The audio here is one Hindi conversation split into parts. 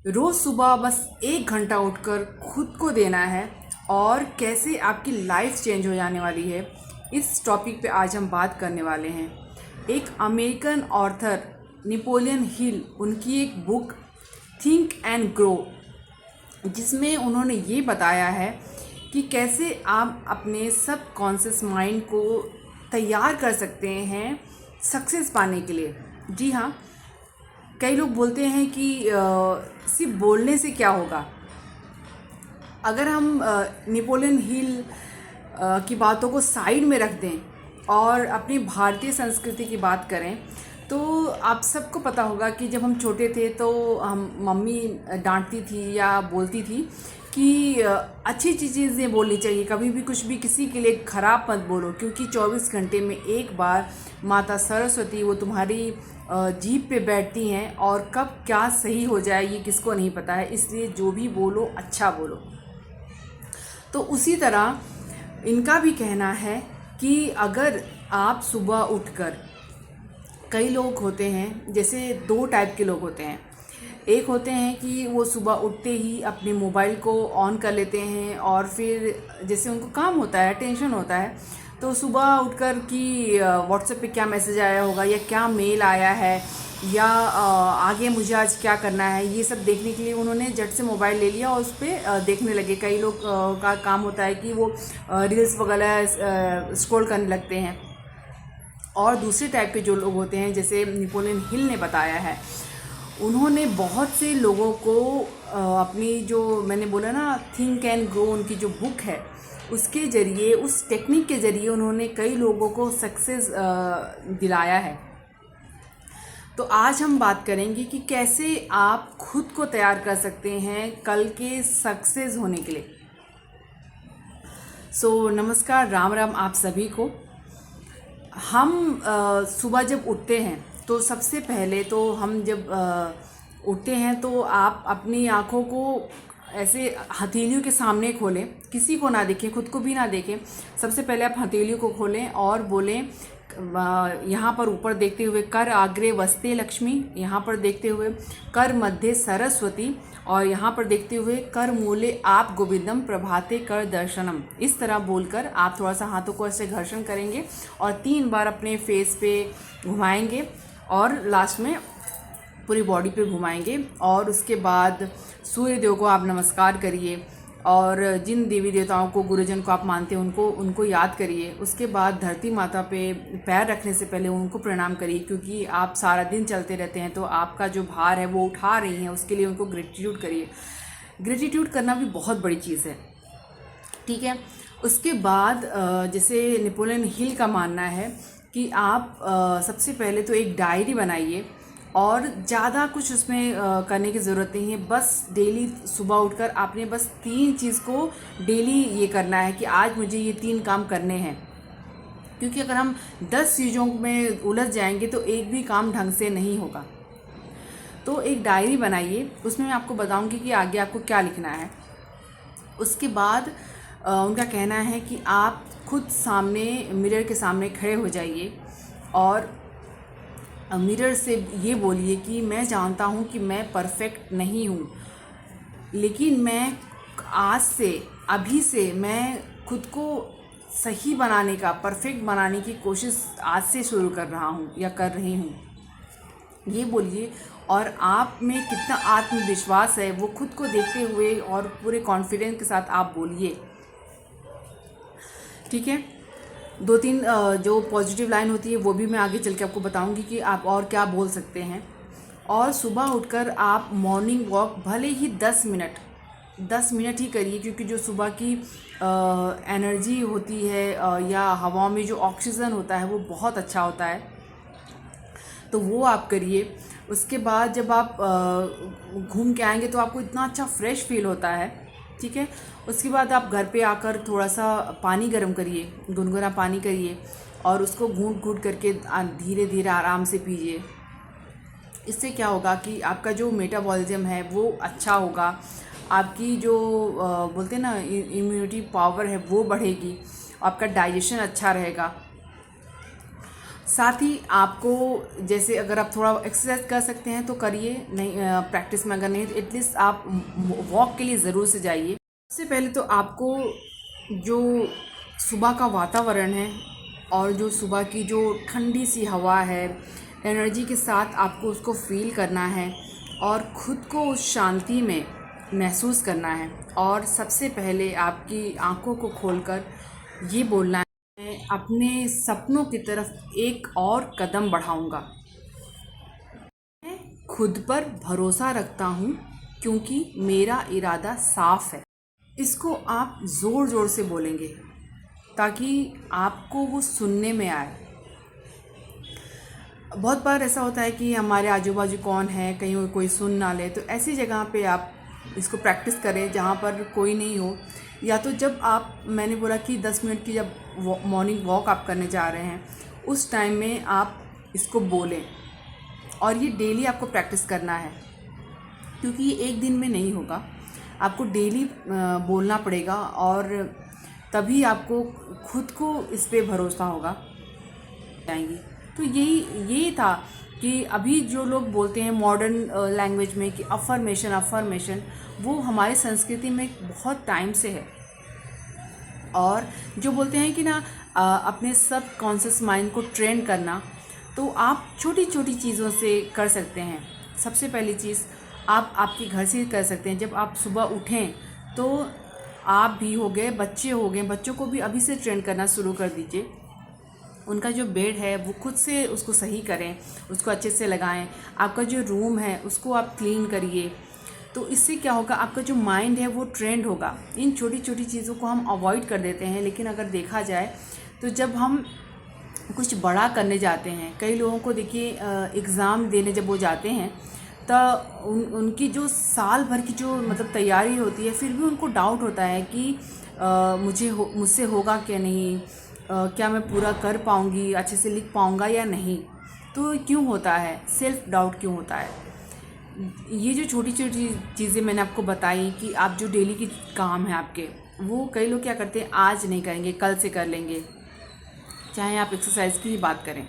रोज़ सुबह बस 1 घंटा उठकर खुद को देना है और कैसे आपकी लाइफ चेंज हो जाने वाली है, इस टॉपिक पे आज हम बात करने वाले हैं। एक अमेरिकन ऑथर नेपोलियन हिल, उनकी एक बुक थिंक एंड ग्रो, जिसमें उन्होंने ये बताया है कि कैसे आप अपने सब कॉन्शियस माइंड को तैयार कर सकते हैं सक्सेस पाने के लिए। जी हाँ, कई लोग बोलते हैं कि सिर्फ बोलने से क्या होगा। अगर हम नेपोलियन हिल की बातों को साइड में रख दें और अपनी भारतीय संस्कृति की बात करें, तो आप सबको पता होगा कि जब हम छोटे थे तो हम मम्मी डांटती थी या बोलती थी कि अच्छी चीज़ें बोलनी चाहिए, कभी भी कुछ भी किसी के लिए ख़राब मत बोलो, क्योंकि 24 घंटे में एक बार माता सरस्वती वो तुम्हारी जीभ पे बैठती हैं और कब क्या सही हो जाए ये किसको नहीं पता है। इसलिए जो भी बोलो अच्छा बोलो। तो उसी तरह इनका भी कहना है कि अगर आप सुबह उठकर, कई लोग होते हैं, जैसे 2 टाइप के लोग होते हैं। एक होते हैं कि वो सुबह उठते ही अपने मोबाइल को ऑन कर लेते हैं और फिर जैसे उनको काम होता है, टेंशन होता है, तो सुबह उठकर कि व्हाट्सएप पे क्या मैसेज आया होगा या क्या मेल आया है या आगे मुझे आज क्या करना है, ये सब देखने के लिए उन्होंने झट से मोबाइल ले लिया और उस पर देखने लगे। कई लोग का काम होता है कि वो रील्स वगैरह स्क्रॉल करने लगते हैं। और दूसरे टाइप के जो लोग होते हैं, जैसे नेपोलियन हिल ने बताया है, उन्होंने बहुत से लोगों को अपनी जो मैंने बोला ना थिंक एंड ग्रो, उनकी जो बुक है उसके ज़रिए, उस टेक्निक के ज़रिए उन्होंने कई लोगों को सक्सेस दिलाया है। तो आज हम बात करेंगे कि कैसे आप खुद को तैयार कर सकते हैं कल के सक्सेस होने के लिए। नमस्कार, राम राम आप सभी को। हम सुबह जब उठते हैं तो सबसे पहले तो हम जब उठते हैं तो आप अपनी आँखों को ऐसे हथेलियों के सामने खोलें, किसी को ना देखें, खुद को भी ना देखें। सबसे पहले आप हथेलियों को खोलें और बोलें, यहाँ पर ऊपर देखते हुए कर आग्रे वस्ते लक्ष्मी, यहाँ पर देखते हुए कर मध्य सरस्वती, और यहाँ पर देखते हुए कर मूले आप गोविंदम प्रभाते कर दर्शनम। इस तरह बोलकर आप थोड़ा सा हाथों को ऐसे घर्षण करेंगे और 3 बार अपने फेस पे घुमाएंगे और लास्ट में पूरी बॉडी पे घुमाएंगे। और उसके बाद सूर्य देव को आप नमस्कार करिए और जिन देवी देवताओं को, गुरुजन को आप मानते हैं उनको याद करिए। उसके बाद धरती माता पे पैर रखने से पहले उनको प्रणाम करिए, क्योंकि आप सारा दिन चलते रहते हैं तो आपका जो भार है वो उठा रही हैं, उसके लिए उनको ग्रेटिट्यूड करिए। ग्रेटिट्यूड करना भी बहुत बड़ी चीज़ है, ठीक है। उसके बाद जैसे नेपोलियन हिल का मानना है कि आप सबसे पहले तो एक डायरी बनाइए और ज़्यादा कुछ उसमें करने की ज़रूरत नहीं है। बस डेली सुबह उठकर आपने बस 3 चीज़ को डेली ये करना है कि आज मुझे ये 3 काम करने हैं, क्योंकि अगर हम 10 चीज़ों में उलझ जाएंगे तो एक भी काम ढंग से नहीं होगा। तो एक डायरी बनाइए, उसमें मैं आपको बताऊंगी कि आगे आपको क्या लिखना है। उसके बाद उनका कहना है कि आप खुद सामने मिरर के सामने खड़े हो जाइए और मिरर से ये बोलिए कि मैं जानता हूँ कि मैं परफेक्ट नहीं हूँ, लेकिन मैं आज से, अभी से मैं खुद को सही बनाने का, परफेक्ट बनाने की कोशिश आज से शुरू कर रहा हूँ या कर रही हूँ, ये बोलिए। और आप में कितना आत्मविश्वास है वो खुद को देखते हुए और पूरे कॉन्फिडेंस के साथ आप बोलिए, ठीक है। 2-3 जो पॉजिटिव लाइन होती है वो भी मैं आगे चल के आपको बताऊंगी कि आप और क्या बोल सकते हैं। और सुबह उठकर आप मॉर्निंग वॉक भले ही 10 मिनट ही करिए, क्योंकि जो सुबह की एनर्जी होती है या हवा में जो ऑक्सीजन होता है वो बहुत अच्छा होता है, तो वो आप करिए। उसके बाद जब आप घूम के आएंगे तो आपको इतना अच्छा फ्रेश फील होता है, ठीक है। उसके बाद आप घर पे आकर थोड़ा सा पानी गर्म करिए, गुनगुना पानी करिए और उसको घूंट घूंट करके धीरे धीरे आराम से पीजिए। इससे क्या होगा कि आपका जो मेटाबॉलिज्म है वो अच्छा होगा, आपकी जो बोलते हैं ना इम्यूनिटी पावर है वो बढ़ेगी, आपका डाइजेशन अच्छा रहेगा। साथ ही आपको जैसे अगर आप थोड़ा एक्सरसाइज कर सकते हैं तो करिए, नहीं प्रैक्टिस में अगर नहीं तो एटलीस्ट आप वॉक के लिए ज़रूर से जाइए। सबसे पहले तो आपको जो सुबह का वातावरण है और जो सुबह की जो ठंडी सी हवा है, एनर्जी के साथ आपको उसको फील करना है और ख़ुद को उस शांति में महसूस करना है। और सबसे पहले आपकी आंखों को खोलकर ये बोलना है, मैं अपने सपनों की तरफ एक और कदम बढ़ाऊंगा। मैं खुद पर भरोसा रखता हूँ क्योंकि मेरा इरादा साफ है। इसको आप ज़ोर ज़ोर से बोलेंगे ताकि आपको वो सुनने में आए। बहुत बार ऐसा होता है कि हमारे आजू बाजू कौन है, कहीं कोई सुन ना ले, तो ऐसी जगह पे आप इसको प्रैक्टिस करें जहाँ पर कोई नहीं हो। या तो जब आप, मैंने बोला कि 10 मिनट की जब मॉर्निंग वॉक आप करने जा रहे हैं उस टाइम में आप इसको बोलें। और ये डेली आपको प्रैक्टिस करना है क्योंकि ये एक दिन में नहीं होगा, आपको डेली बोलना पड़ेगा और तभी आपको खुद को इस पे भरोसा होगा जाएंगी। तो यही था कि अभी जो लोग बोलते हैं मॉडर्न लैंग्वेज में कि अफर्मेशन, वो हमारे संस्कृति में बहुत टाइम से है। और जो बोलते हैं कि ना अपने सब कॉन्शियस माइंड को ट्रेन करना, तो आप छोटी छोटी चीज़ों से कर सकते हैं। सबसे पहली चीज़ आप आपके घर से कर सकते हैं। जब आप सुबह उठें तो आप भी हो गए, बच्चे हो गए, बच्चों को भी अभी से ट्रेन करना शुरू कर दीजिए। उनका जो बेड है वो खुद से उसको सही करें, उसको अच्छे से लगाएं। आपका जो रूम है उसको आप क्लीन करिए। तो इससे क्या होगा, आपका जो माइंड है वो ट्रेंड होगा। इन छोटी छोटी चीज़ों को हम अवॉइड कर देते हैं, लेकिन अगर देखा जाए तो जब हम कुछ बड़ा करने जाते हैं, कई लोगों को देखिए एग्ज़ाम देने जब वो जाते हैं तो उनकी जो साल भर की जो मतलब तैयारी होती है, फिर भी उनको डाउट होता है कि मुझसे होगा क्या नहीं, क्या मैं पूरा कर पाऊँगी, अच्छे से लिख पाऊँगा या नहीं। तो क्यों होता है, सेल्फ़ डाउट क्यों होता है? ये जो छोटी छोटी चीज़ें मैंने आपको बताई कि आप जो डेली की काम है आपके, वो कई लोग क्या करते हैं, आज नहीं करेंगे, कल से कर लेंगे। चाहे आप एक्सरसाइज की ही बात करें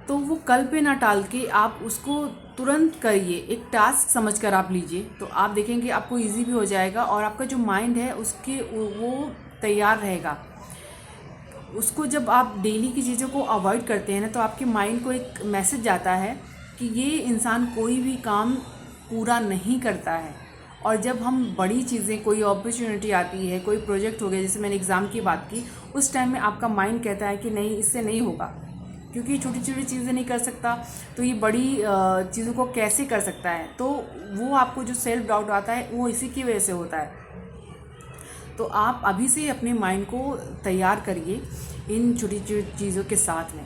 तो वो कल पे ना टाल के आप उसको तुरंत करिए, एक टास्क समझकर आप लीजिए। तो आप देखेंगे आपको इजी भी हो जाएगा और आपका जो माइंड है उसके वो तैयार रहेगा। उसको जब आप डेली की चीज़ों को अवॉइड करते हैं ना, तो आपके माइंड को एक मैसेज जाता है कि ये इंसान कोई भी काम पूरा नहीं करता है। और जब हम बड़ी चीज़ें, कोई अपॉर्चुनिटी आती है, कोई प्रोजेक्ट हो गया, जैसे मैंने एग्ज़ाम की बात की, उस टाइम में आपका माइंड कहता है कि नहीं, इससे नहीं होगा, क्योंकि छोटी छोटी चीज़ें नहीं कर सकता तो ये बड़ी चीज़ों को कैसे कर सकता है। तो वो आपको जो सेल्फ डाउट आता है वो इसी की वजह से होता है। तो आप अभी से अपने माइंड को तैयार करिए इन छोटी छोटी चीज़ों के साथ में।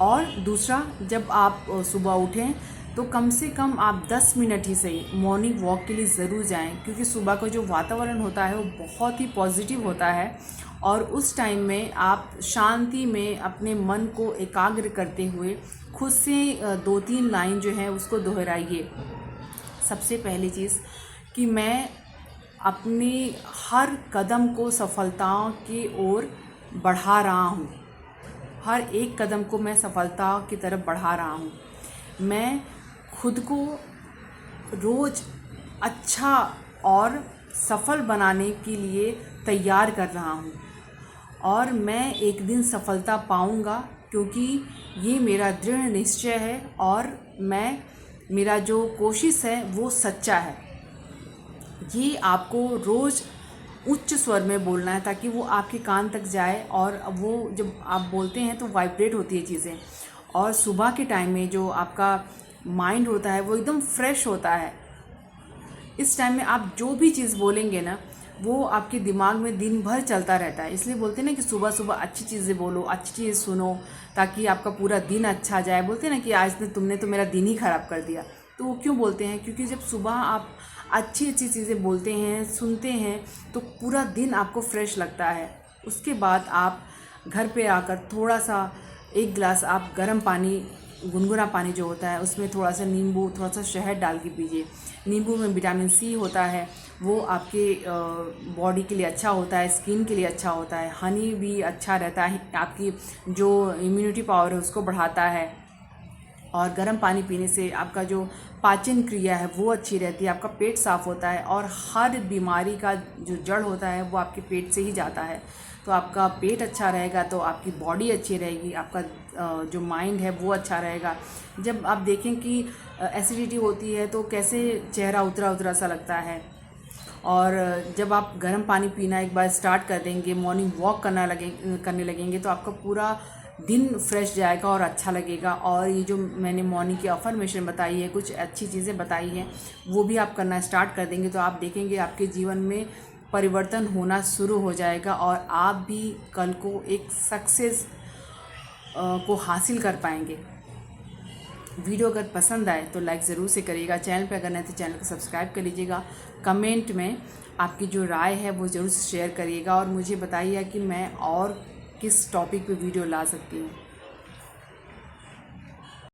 और दूसरा, जब आप सुबह उठें तो कम से कम आप 10 मिनट ही सही मॉर्निंग वॉक के लिए ज़रूर जाएं, क्योंकि सुबह का जो वातावरण होता है वो बहुत ही पॉजिटिव होता है। और उस टाइम में आप शांति में अपने मन को एकाग्र करते हुए खुद से 2-3 लाइन जो है उसको दोहराइए। सबसे पहली चीज़ कि मैं अपने हर कदम को सफलताओं की ओर बढ़ा रहा हूँ, हर एक कदम को मैं सफलता की तरफ बढ़ा रहा हूँ। मैं खुद को रोज़ अच्छा और सफल बनाने के लिए तैयार कर रहा हूँ और मैं एक दिन सफलता पाऊँगा, क्योंकि ये मेरा दृढ़ निश्चय है और मेरा जो कोशिश है वो सच्चा है। ये आपको रोज़ उच्च स्वर में बोलना है ताकि वो आपके कान तक जाए और वो जब आप बोलते हैं तो वाइब्रेट होती है चीज़ें। और सुबह के टाइम में जो आपका माइंड होता है वो एकदम फ्रेश होता है। इस टाइम में आप जो भी चीज़ बोलेंगे ना, वो आपके दिमाग में दिन भर चलता रहता है। इसलिए बोलते हैं ना कि सुबह सुबह अच्छी चीज़ें बोलो, अच्छी चीज़ सुनो, ताकि आपका पूरा दिन अच्छा जाए। बोलते हैं ना कि आज तुमने तो मेरा दिन ही ख़राब कर दिया। तो वो क्यों बोलते हैं? क्योंकि जब सुबह आप अच्छी अच्छी चीज़ें बोलते हैं, सुनते हैं, तो पूरा दिन आपको फ्रेश लगता है। उसके बाद आप घर पे आकर थोड़ा सा 1 गिलास आप गर्म पानी, गुनगुना पानी जो होता है, उसमें थोड़ा सा नींबू, थोड़ा सा शहद डाल के पीजिए। नींबू में विटामिन सी होता है वो आपके बॉडी के लिए अच्छा होता है, स्किन के लिए अच्छा होता है। हनी भी अच्छा रहता है, आपकी जो इम्यूनिटी पावर है उसको बढ़ाता है। और गर्म पानी पीने से आपका जो पाचन क्रिया है वो अच्छी रहती है, आपका पेट साफ़ होता है और हर बीमारी का जो जड़ होता है वो आपके पेट से ही जाता है। तो आपका पेट अच्छा रहेगा तो आपकी बॉडी अच्छी रहेगी, आपका जो माइंड है वो अच्छा रहेगा। जब आप देखें कि एसिडिटी होती है तो कैसे चेहरा उतरा उतरा सा लगता है, और जब आप गर्म पानी पीना एक बार स्टार्ट कर देंगे, मॉर्निंग वॉक करने लगेंगे तो आपका पूरा दिन फ्रेश जाएगा और अच्छा लगेगा। और ये जो मैंने मॉर्निंग की अफर्मेशन बताई है, कुछ अच्छी चीज़ें बताई हैं, वो भी आप करना स्टार्ट कर देंगे तो आप देखेंगे आपके जीवन में परिवर्तन होना शुरू हो जाएगा और आप भी कल को एक सक्सेस को हासिल कर पाएंगे। वीडियो अगर पसंद आए तो लाइक ज़रूर से करिएगा, चैनल पे अगर नहीं तो चैनल को सब्सक्राइब कर लीजिएगा। कमेंट में आपकी जो राय है वो ज़रूर शेयर करिएगा और मुझे बताइए कि मैं और किस टॉपिक पे वीडियो ला सकती हूँ।